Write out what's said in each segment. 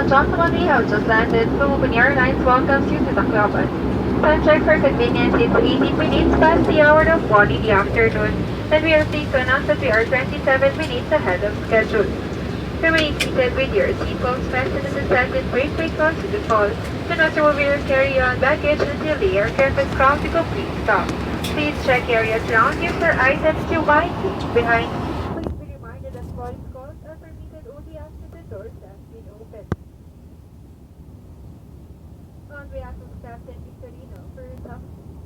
gentlemen, we have just landed. Philippine Airlines welcomes you to Tacloban. Time check for convenience, it's 18 minutes past the hour of 1 in the afternoon, and we are pleased to announce that we are 27 minutes ahead of schedule. Remain seated with your seatbelts fastened and the second brake signals to the fall. Do not remove your carry-on baggage until the aircraft has crossed the complete stop. Please check areas around you for items you might leave behind. Please be reminded that voice calls are permitted only after the doors have been opened. On behalf of Captain Victorino, First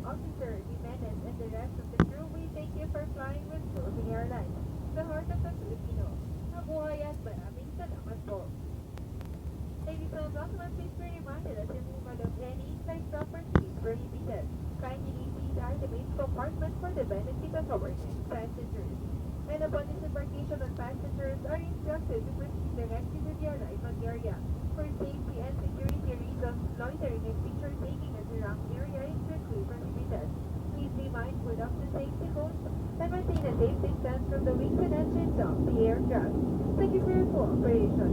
Officer Jimenez, and the rest of the crew, we thank you for flying with Philippine Airlines, the heart of the Filipino. Mabuhay at maraming salamat po. Ladies and gentlemen, please be reminded that removal of any flight property is prohibited. Kindly leave these items in compartment for the benefit of our next passengers. And upon disembarkation, all passengers are instructed to proceed directly to the arrival area. For safety and security reasons, loitering and picture taking at the ramp area is strictly prohibited. Please be mindful of the safety codes and maintain a safe distance from the wings and engines of the aircraft. Thank you for your cooperation.